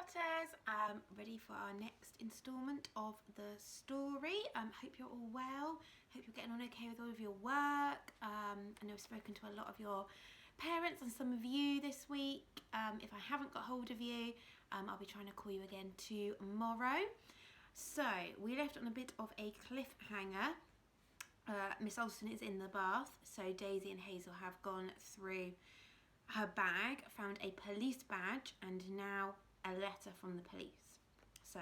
Otters, ready for our next instalment of the story. Hope you're all well. Hope you're getting on okay with all of your work. I know I've spoken to a lot of your parents and some of you this week. If I haven't got hold of you, I'll be trying to call you again tomorrow. So we left on a bit of a cliffhanger. Miss Alston is in the bath, so Daisy and Hazel have gone through her bag, found a police badge, and now a letter from the police. So,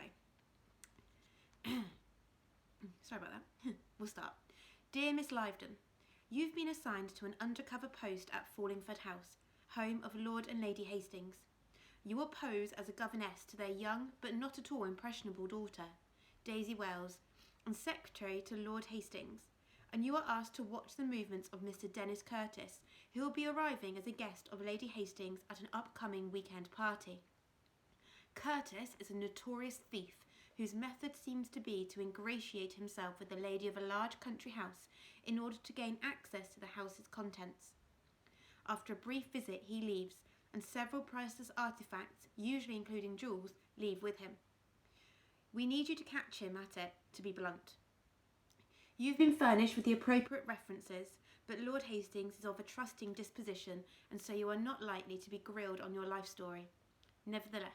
sorry about that. We'll start. Dear Miss Livedon, you've been assigned to an undercover post at Fallingford House, home of Lord and Lady Hastings. You will pose as a governess to their young but not at all impressionable daughter, Daisy Wells, and secretary to Lord Hastings, and you are asked to watch the movements of Mr. Dennis Curtis, who will be arriving as a guest of Lady Hastings at an upcoming weekend party. Curtis is a notorious thief whose method seems to be to ingratiate himself with the lady of a large country house in order to gain access to the house's contents. After a brief visit, he leaves, and several priceless artifacts, usually including jewels, leave with him. We need you to catch him at it, to be blunt. You've been furnished with the appropriate references, but Lord Hastings is of a trusting disposition, and so you are not likely to be grilled on your life story. Nevertheless,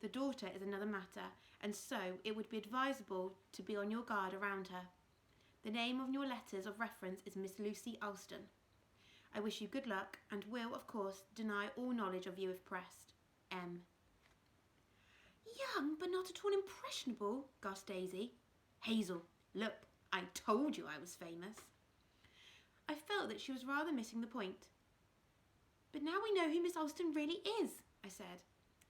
the daughter is another matter, and so it would be advisable to be on your guard around her. The name of your letters of reference is Miss Lucy Alston. I wish you good luck, and will, of course, deny all knowledge of you if pressed. M. Young, but not at all impressionable, gasped Daisy. Hazel, look, I told you I was famous. I felt that she was rather missing the point. But now we know who Miss Alston really is, I said.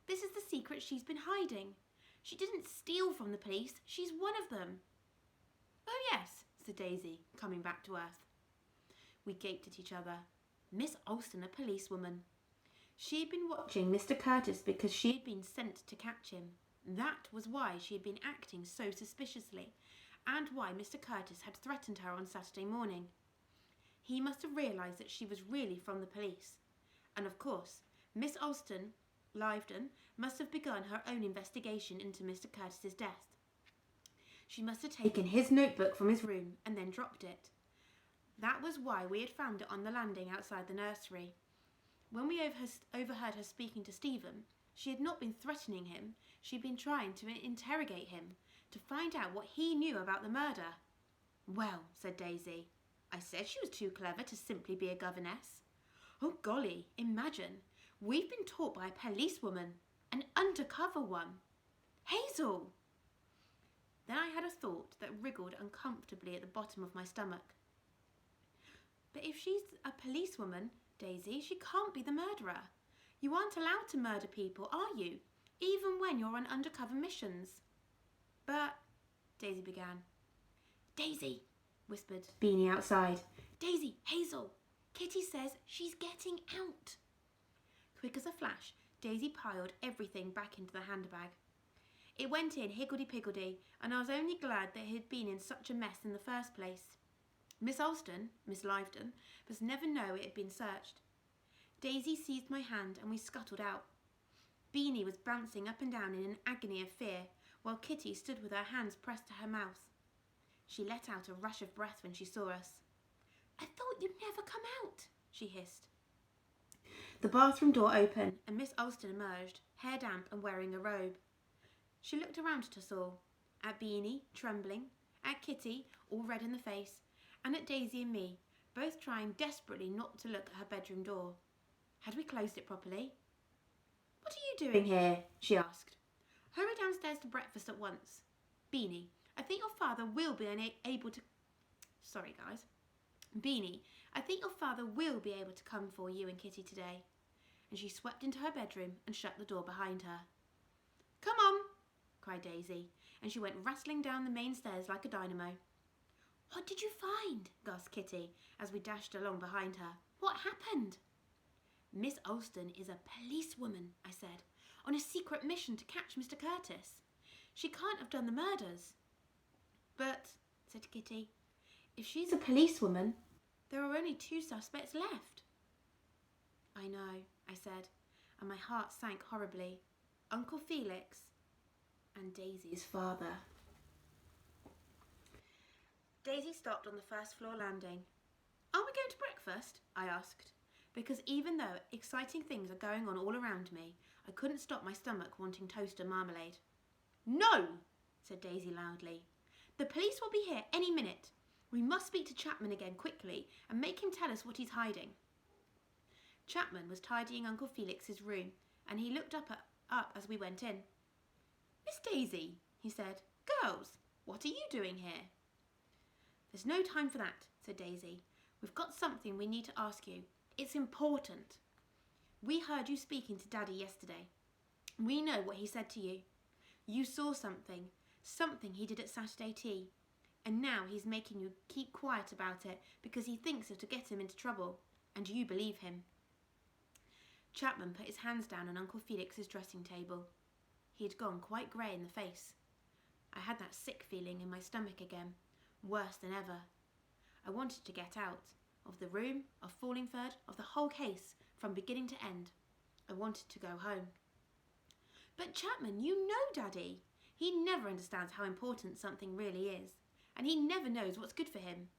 This is the secret she's been hiding. She didn't steal from the police, she's one of them. Oh yes, said Daisy, coming back to earth. We gaped at each other. Miss Alston, a policewoman. She had been watching Mr. Curtis because she had been sent to catch him. That was why she had been acting so suspiciously, and why Mr. Curtis had threatened her on Saturday morning. He must have realised that she was really from the police. And of course, Miss Alston, Livedon, must have begun her own investigation into Mr. Curtis's death. She must have taken his notebook from his room and then dropped it. That was why we had found it on the landing outside the nursery. When we overheard her speaking to Stephen, she had not been threatening him, she had been trying to interrogate him, to find out what he knew about the murder. Well, said Daisy, I said she was too clever to simply be a governess. Oh golly, imagine, we've been taught by a policewoman, an undercover one. Hazel! Then I had a thought that wriggled uncomfortably at the bottom of my stomach. But if she's a policewoman, Daisy, she can't be the murderer. You aren't allowed to murder people, are you? Even when you're on undercover missions. But, Daisy began. Daisy, whispered Beanie outside. Daisy, Hazel, Kitty says she's getting out. Quick as a flash, Daisy piled everything back into the handbag. It went in higgledy-piggledy, and I was only glad that it had been in such a mess in the first place. Miss Alston, Miss Livedon, must never know it had been searched. Daisy seized my hand and we scuttled out. Beanie was bouncing up and down in an agony of fear, while Kitty stood with her hands pressed to her mouth. She let out a rush of breath when she saw us. I thought you'd never come out, she hissed. The bathroom door opened and Miss Alston emerged, hair damp and wearing a robe. She looked around at us all, at Beanie, trembling, at Kitty, all red in the face, and at Daisy and me, both trying desperately not to look at her bedroom door. Had we closed it properly? What are you doing here? She asked. Hurry downstairs to breakfast at once. Beanie, I think your father will be able to... Sorry, guys. Beanie, I think your father will be able to come for you and Kitty today. And she swept into her bedroom and shut the door behind her. Come on, cried Daisy, and she went rattling down the main stairs like a dynamo. What did you find? Gasped Kitty as we dashed along behind her. What happened? Miss Alston is a policewoman, I said, on a secret mission to catch Mr. Curtis. She can't have done the murders. But, said Kitty, if she's a policewoman, there are only 2 suspects left. I know, I said, and my heart sank horribly. Uncle Felix and Daisy's father. Daisy stopped on the first floor landing. "Aren't we going to breakfast?" I asked, because even though exciting things are going on all around me, I couldn't stop my stomach wanting toast and marmalade. "No," said Daisy loudly. "The police will be here any minute. We must speak to Chapman again quickly and make him tell us what he's hiding." Chapman was tidying Uncle Felix's room, and he looked up as we went in. "Miss Daisy," he said, "girls, what are you doing here?" "There's no time for that," said Daisy. "We've got something we need to ask you. It's important. We heard you speaking to Daddy yesterday. We know what he said to you. You saw something he did at Saturday tea, and now he's making you keep quiet about it because he thinks it'll get him into trouble, and you believe him." Chapman put his hands down on Uncle Felix's dressing table. He had gone quite grey in the face. I had that sick feeling in my stomach again, worse than ever. I wanted to get out of the room, of Fallingford, of the whole case, from beginning to end. I wanted to go home. "But Chapman, you know Daddy. He never understands how important something really is, and he never knows what's good for him.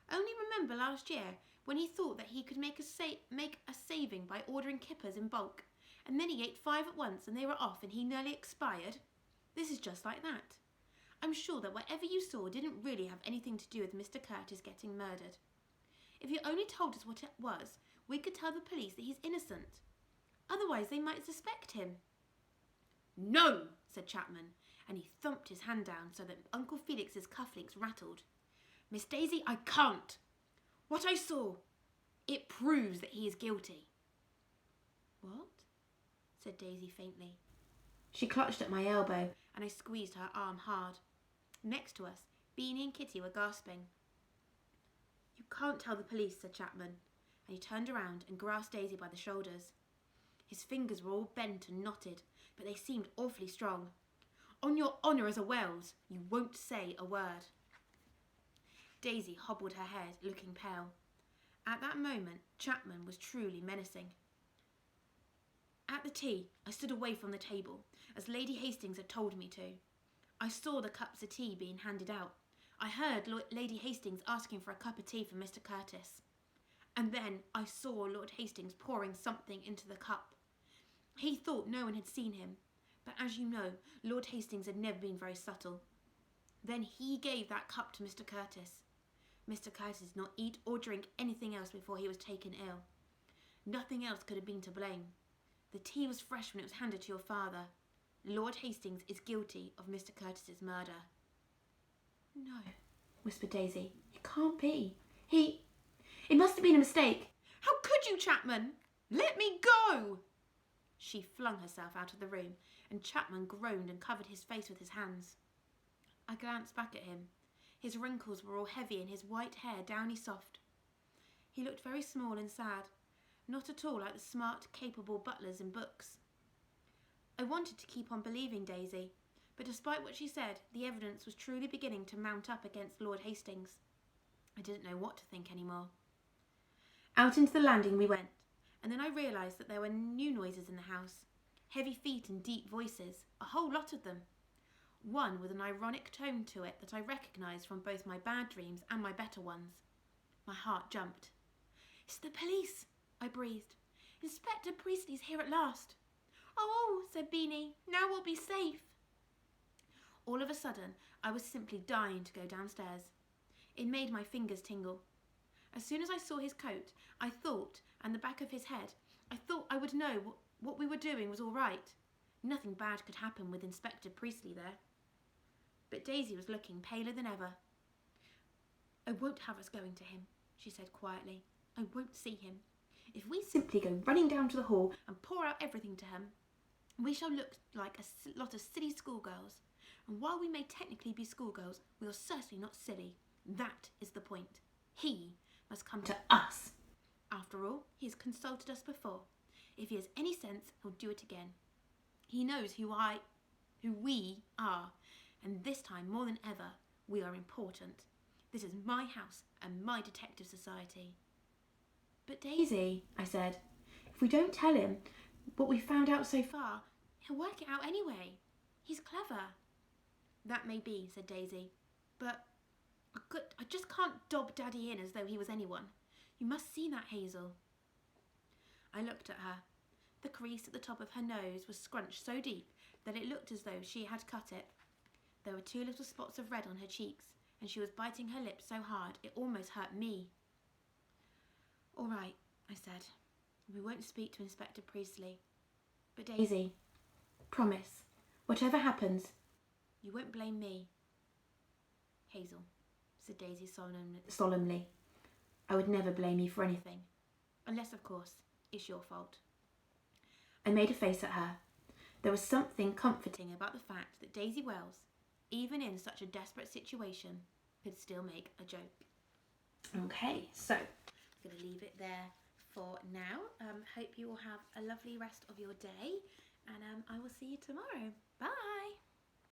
Only remember last year when he thought that he could make a saving by ordering kippers in bulk, and then he ate 5 at once and they were off and he nearly expired? This is just like that. I'm sure that whatever you saw didn't really have anything to do with Mr. Curtis getting murdered. If you only told us what it was, we could tell the police that he's innocent. Otherwise they might suspect him." "No," said Chapman, and he thumped his hand down so that Uncle Felix's cufflinks rattled. "Miss Daisy, I can't. What I saw, it proves that he is guilty." "What?" said Daisy faintly. She clutched at my elbow, and I squeezed her arm hard. Next to us, Beanie and Kitty were gasping. "You can't tell the police," said Chapman, and he turned around and grasped Daisy by the shoulders. His fingers were all bent and knotted, but they seemed awfully strong. "On your honour as a Wells, you won't say a word." Daisy hobbled her head, looking pale. At that moment, Chapman was truly menacing. At the tea, I stood away from the table, as Lady Hastings had told me to. I saw the cups of tea being handed out. I heard Lady Hastings asking for a cup of tea for Mr. Curtis. And then I saw Lord Hastings pouring something into the cup. He thought no one had seen him, but as you know, Lord Hastings had never been very subtle. Then he gave that cup to Mr. Curtis. Mr. Curtis did not eat or drink anything else before he was taken ill. Nothing else could have been to blame. The tea was fresh when it was handed to your father. Lord Hastings is guilty of Mr. Curtis's murder." "No," whispered Daisy. "It can't be. It must have been a mistake." "How could you, Chapman? Let me go!" She flung herself out of the room, and Chapman groaned and covered his face with his hands. I glanced back at him. His wrinkles were all heavy and his white hair downy soft. He looked very small and sad, not at all like the smart, capable butlers in books. I wanted to keep on believing Daisy, but despite what she said, the evidence was truly beginning to mount up against Lord Hastings. I didn't know what to think anymore. Out into the landing we went, and then I realised that there were new noises in the house. Heavy feet and deep voices, a whole lot of them. One with an ironic tone to it that I recognised from both my bad dreams and my better ones. My heart jumped. "It's the police," I breathed. "Inspector Priestley's here at last." "Oh," said Beanie, "now we'll be safe." All of a sudden, I was simply dying to go downstairs. It made my fingers tingle. As soon as I saw his coat, and the back of his head, I thought I would know what we were doing was all right. Nothing bad could happen with Inspector Priestley there. But Daisy was looking paler than ever. "I won't have us going to him," she said quietly. "I won't see him. If we simply go running down to the hall and pour out everything to him, we shall look like a lot of silly schoolgirls. And while we may technically be schoolgirls, we are certainly not silly. That is the point. He must come to us. After all, he has consulted us before. If he has any sense, he'll do it again. He knows who we are, and this time more than ever, we are important. This is my house and my detective society." "But Daisy," I said, "if we don't tell him what we found out so far, He'll work it out anyway. He's clever. That may be, said Daisy, but I just can't dob Daddy in as though he was anyone. You must see that, Hazel. I looked at her. The crease at the top of her nose was scrunched so deep that it looked as though she had cut it. There were 2 little spots of red on her cheeks, and she was biting her lips so hard it almost hurt me. All right, I said. We won't speak to Inspector Priestley. But Daisy, promise, whatever happens, you won't blame me. Hazel, said Daisy solemnly, I would never blame you for anything, unless, of course, it's your fault. I made a face at her. There was something comforting about the fact that Daisy Wells, even in such a desperate situation, could still make a joke. Okay, so I'm going to leave it there for now. Hope you will have a lovely rest of your day, and I will see you tomorrow. Bye!